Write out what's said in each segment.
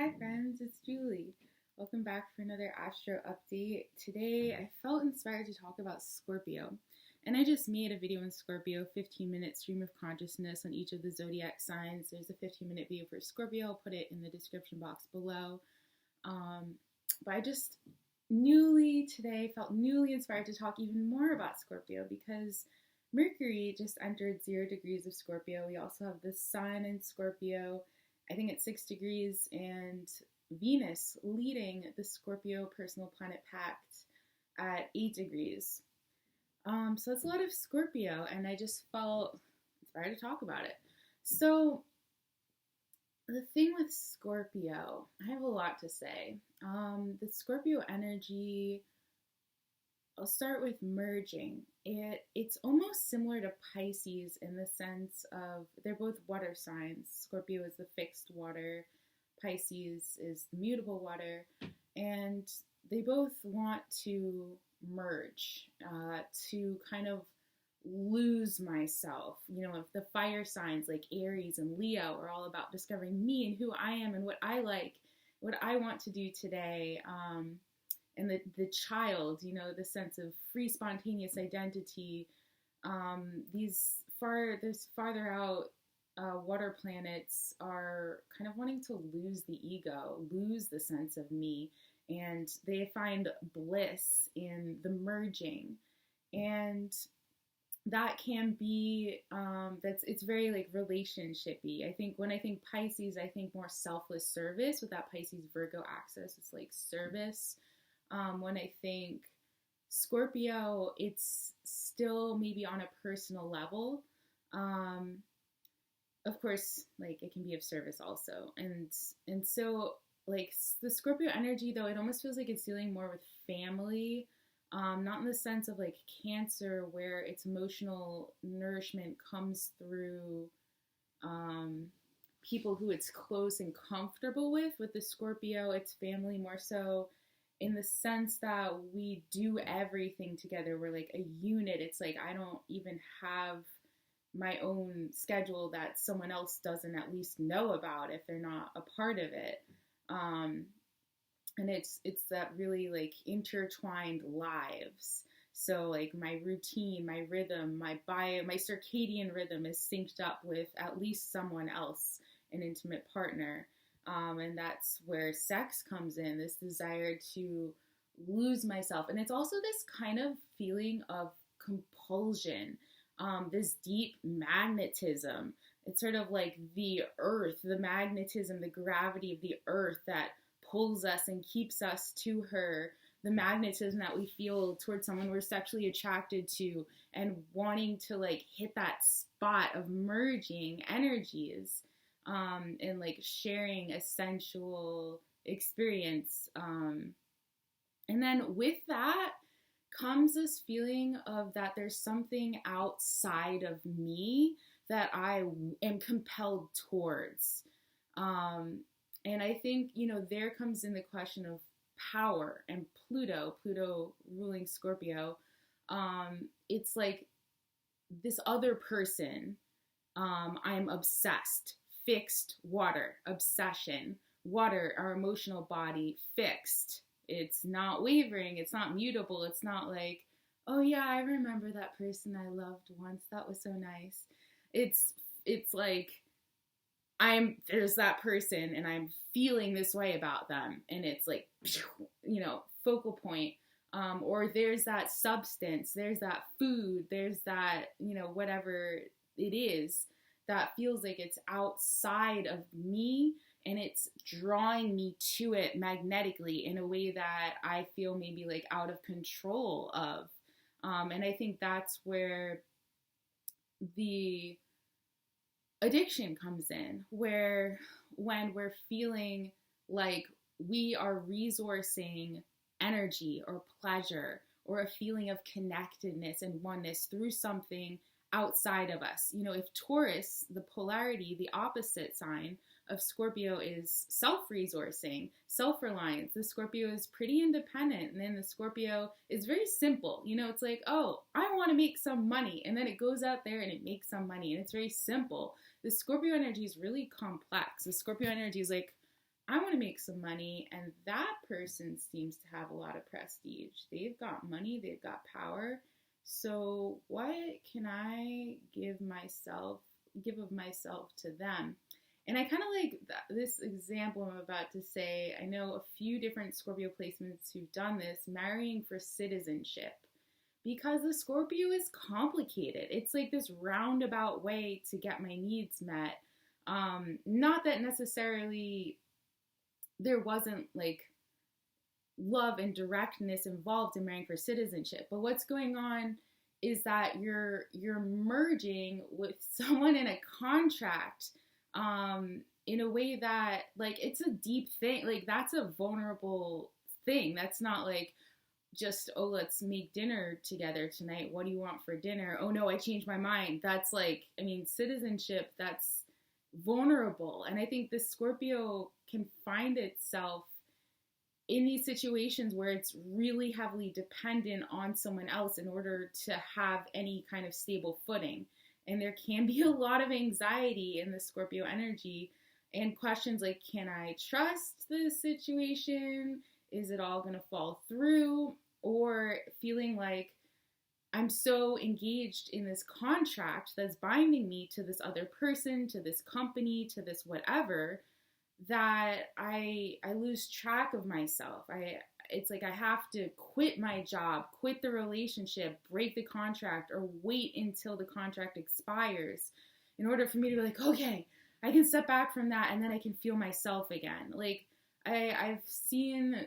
Hi friends, it's Julie. Welcome back for another Astro update. Today I felt inspired to talk about Scorpio. And I just made a video on Scorpio, 15-minute stream of consciousness on each of the zodiac signs. There's a 15-minute video for Scorpio. I'll put it in the description box below. But I just felt newly inspired to talk even more about Scorpio because Mercury just entered 0 degrees of Scorpio. We also have the Sun in Scorpio. I think it's 6 degrees, and Venus leading the Scorpio personal planet pact at 8 degrees. So it's a lot of Scorpio, and I just felt inspired to talk about it. So the thing with Scorpio, I have a lot to say. The Scorpio energy, I'll start with merging. It's almost similar to Pisces in the sense of they're both water signs. Scorpio is the fixed water, Pisces is the mutable water, and they both want to merge, to kind of lose myself. You know, if the fire signs like Aries and Leo are all about discovering me and who I am and what I like, what I want to do today, and the child, you know, the sense of free, spontaneous identity. These farther out water planets are kind of wanting to lose the ego, lose the sense of me, and they find bliss in the merging. And that can be, it's very like relationshipy. I think when I think Pisces, I think more selfless service with that Pisces Virgo axis. It's like service. When I think Scorpio, it's still maybe on a personal level. Of course, like it can be of service also. And so like the Scorpio energy though, it almost feels like it's dealing more with family, not in the sense of like Cancer where its emotional nourishment comes through people who it's close and comfortable with. With the Scorpio, it's family more so in the sense that we do everything together. We're like a unit. It's like I don't even have my own schedule that someone else doesn't at least know about if they're not a part of it. And it's that really like intertwined lives. So like my routine, my rhythm, my circadian rhythm is synced up with at least someone else, an intimate partner. And that's where sex comes in, this desire to lose myself. And it's also this kind of feeling of compulsion, this deep magnetism. It's sort of like the earth, the magnetism, the gravity of the earth that pulls us and keeps us to her, the magnetism that we feel towards someone we're sexually attracted to and wanting to like hit that spot of merging energies. And like sharing a sensual experience. And then with that comes this feeling of that there's something outside of me that I am compelled towards. And I think, you know, there comes in the question of power and Pluto ruling Scorpio. It's like this other person, I'm obsessed. Fixed water, obsession, water, our emotional body, fixed. It's not wavering, it's not mutable, it's not like, oh yeah, I remember that person I loved once, that was so nice. It's like, there's that person and I'm feeling this way about them, and it's like, you know, focal point. Or there's that substance, there's that food, there's that, you know, whatever it is, that feels like it's outside of me and it's drawing me to it magnetically in a way that I feel maybe like out of control of. And I think that's where the addiction comes in, where when we're feeling like we are resourcing energy or pleasure or a feeling of connectedness and oneness through something outside of us. You know, if Taurus, the polarity, the opposite sign of Scorpio is self-resourcing, self-reliance, the Scorpio is pretty independent. And then the Scorpio is very simple. You know, it's like, oh, I want to make some money. And then it goes out there and it makes some money. And it's very simple. The Scorpio energy is really complex. The Scorpio energy is like, I want to make some money, and that person seems to have a lot of prestige. They've got money, they've got power. So what can I give of myself to them? And I kind of like this example I'm about to say. I know a few different Scorpio placements who've done this, marrying for citizenship. Because the Scorpio is complicated. It's like this roundabout way to get my needs met. Not that necessarily there wasn't like love and directness involved in marrying for citizenship, but what's going on is that you're merging with someone in a contract in a way that, like, it's a deep thing. Like, that's a vulnerable thing. That's not like just, oh, let's make dinner together tonight. What do you want for dinner? Oh no, I changed my mind. That's like, I mean, citizenship, that's vulnerable. And I think the Scorpio can find itself in these situations where it's really heavily dependent on someone else in order to have any kind of stable footing. And there can be a lot of anxiety in the Scorpio energy and questions like, can I trust this situation? Is it all going to fall through? Or feeling like I'm so engaged in this contract that's binding me to this other person, to this company, to this whatever, that I lose track of myself. It's like I have to quit my job, quit the relationship, break the contract, or wait until the contract expires in order for me to be like, okay, I can step back from that and then I can feel myself again. Like I've seen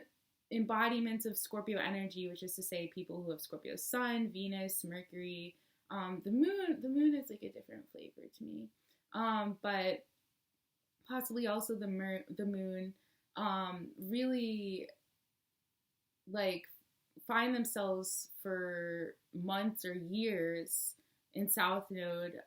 embodiments of Scorpio energy, which is to say people who have Scorpio sun, Venus, Mercury. The moon is like a different flavor to me. But possibly also the moon really like find themselves for months or years in South Node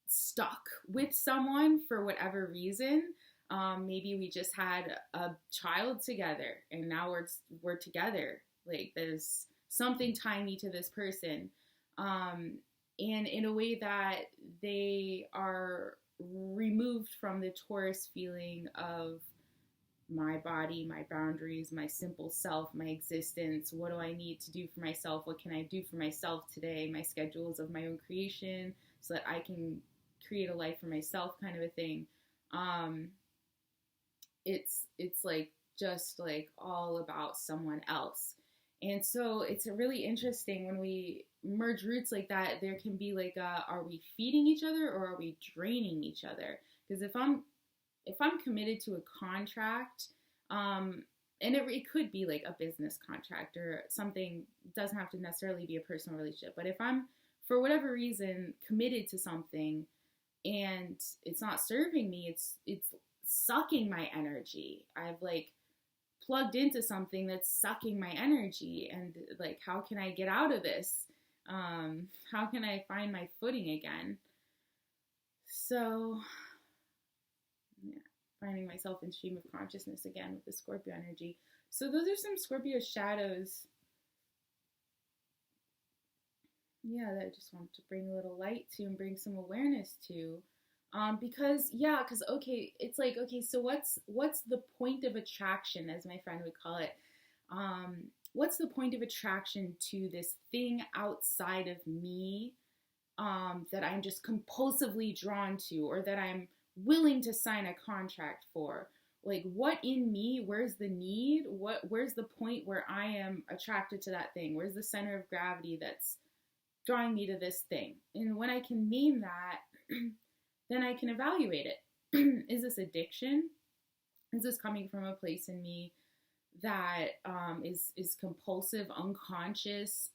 stuck with someone for whatever reason. Maybe we just had a child together and now we're together. Like there's something tying me to this person. And in a way that they are removed from the Taurus feeling of my body, my boundaries, my simple self, my existence. What do I need to do for myself? What can I do for myself today? My schedules of my own creation so that I can create a life for myself, kind of a thing. It's like just like all about someone else. And so it's really interesting when we merge roots like that. There can be like are we feeding each other or are we draining each other? Because if I'm committed to a contract, and it could be like a business contract or something, it doesn't have to necessarily be a personal relationship, but if I'm for whatever reason committed to something and it's not serving me, it's sucking my energy. I've like plugged into something that's sucking my energy, and like, how can I get out of this? How can I find my footing again? So yeah, finding myself in stream of consciousness again with the Scorpio energy. So those are some Scorpio shadows, that I just wanted to bring a little light to and bring some awareness to. Because okay, it's like, okay, so what's the point of attraction, as my friend would call it? What's the point of attraction to this thing outside of me, that I'm just compulsively drawn to, or that I'm willing to sign a contract for? Like, what in me, where's the need? Where's the point where I am attracted to that thing? Where's the center of gravity that's drawing me to this thing? And when I can name that, then I can evaluate it. Is this addiction? Is this coming from a place in me that is compulsive, unconscious,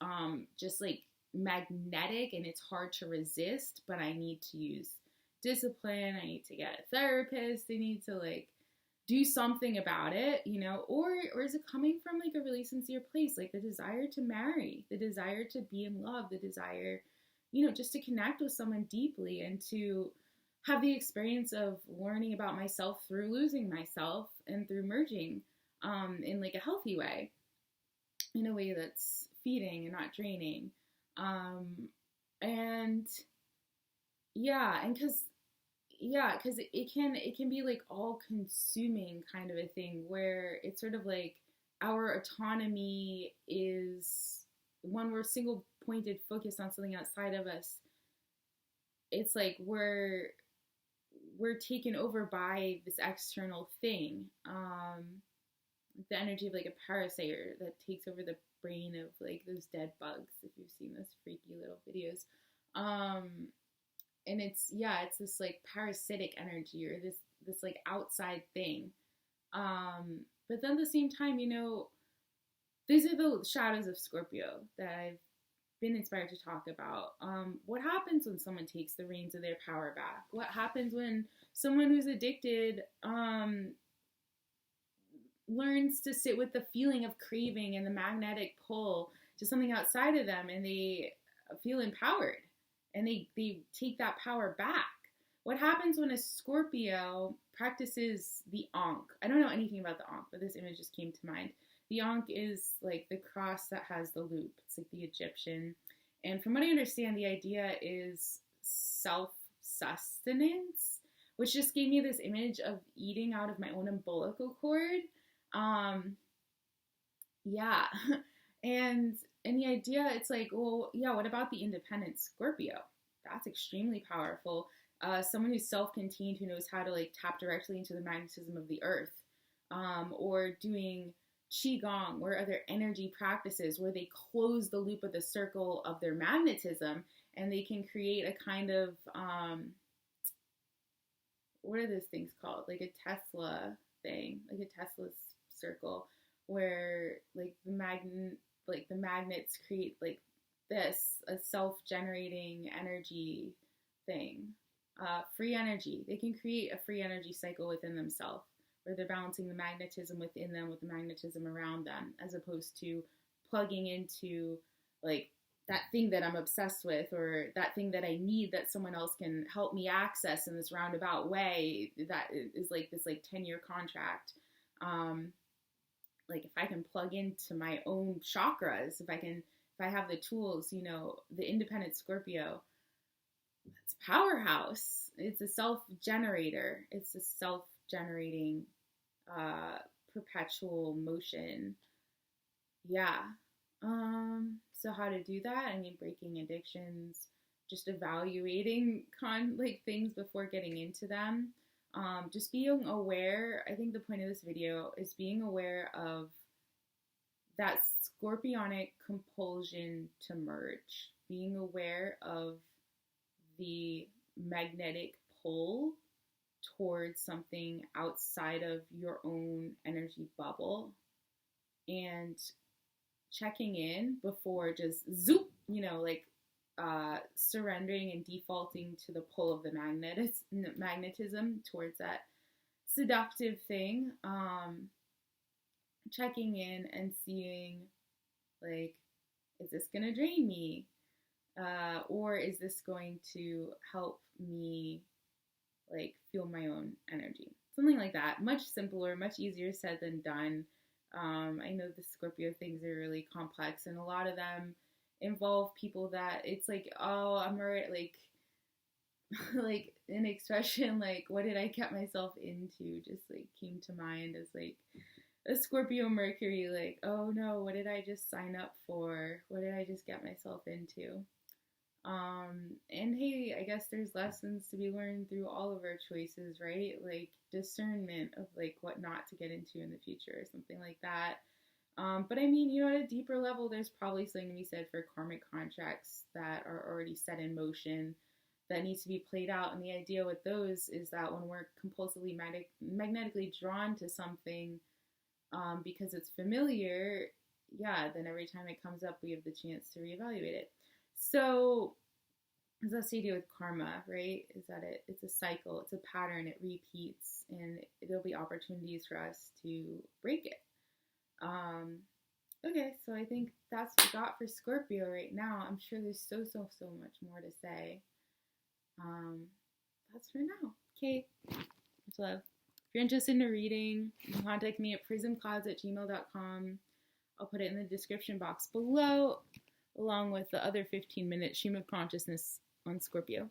just like magnetic, and it's hard to resist, but I need to use discipline, I need to get a therapist, I need to like do something about it, or is it coming from like a really sincere place, like the desire to marry, the desire to be in love, the desire, just to connect with someone deeply and to have the experience of learning about myself through losing myself and through merging in like a healthy way, in a way that's feeding and not draining. And because yeah, because it can be like all consuming kind of a thing where it's sort of like our autonomy is when we're single pointed focused on something outside of us. It's like we're taken over by this external thing. The energy of like a parasite that takes over the brain of like those dead bugs, if you've seen those freaky little videos. And it's, yeah, it's this like parasitic energy or this like outside thing. But then at the same time, these are the shadows of Scorpio that I've been inspired to talk about. What happens when someone takes the reins of their power back? What happens when someone who's addicted learns to sit with the feeling of craving and the magnetic pull to something outside of them, and they feel empowered and they take that power back? What happens when a Scorpio practices the Ankh? I don't know anything about the Ankh, but this image just came to mind. The Ankh is like the cross that has the loop. It's like the Egyptian. And from what I understand, the idea is self-sustenance, which just gave me this image of eating out of my own umbilical cord. Yeah. And the idea, it's like, well, yeah, what about the independent Scorpio? That's extremely powerful. Someone who's self-contained, who knows how to like tap directly into the magnetism of the earth, or doing qigong or other energy practices where they close the loop of the circle of their magnetism, and they can create a kind of what are those things called? Like a Tesla thing, like a Tesla circle, where like the magnets create like this a self-generating energy thing, free energy. They can create a free energy cycle within themselves, where they're balancing the magnetism within them with the magnetism around them, as opposed to plugging into like that thing that I'm obsessed with, or that thing that I need that someone else can help me access in this roundabout way that is like this like 10-year contract. Like if I can plug into my own chakras, if I have the tools, the independent Scorpio, it's a powerhouse. It's a self-generator. It's a self-generating perpetual motion. Yeah. So how to do that? I mean, breaking addictions, just evaluating things before getting into them. Just being aware. I think the point of this video is being aware of that scorpionic compulsion to merge, being aware of the magnetic pull towards something outside of your own energy bubble, and checking in before just zoop, surrendering and defaulting to the pull of the magnetism towards that seductive thing. Checking in and seeing, like, is this going to drain me? Or is this going to help me, like, feel my own energy? Something like that. Much simpler, much easier said than done. I know the Scorpio things are really complex, and a lot of them involve people that it's like, oh, I'm already, like, like an expression like, what did I get myself into, just like came to mind as like a Scorpio Mercury, like, oh no, what did I just sign up for? What did I just get myself into? And hey, I guess there's lessons to be learned through all of our choices, right? Like discernment of like what not to get into in the future or something like that. But I mean, at a deeper level, there's probably something to be said for karmic contracts that are already set in motion that needs to be played out. And the idea with those is that when we're compulsively magnetically drawn to something, because it's familiar, yeah, then every time it comes up, we have the chance to reevaluate it. So, that's the idea with karma, right? Is that it's a cycle, it's a pattern, it repeats, and there'll be opportunities for us to break it. Okay, so I think that's what we got for Scorpio right now. I'm sure there's so much more to say. That's for now. Okay, much love. If you're interested in a reading, you can contact me at prismclouds@gmail.com. I'll put it in the description box below, along with the other 15-minute stream of consciousness on Scorpio.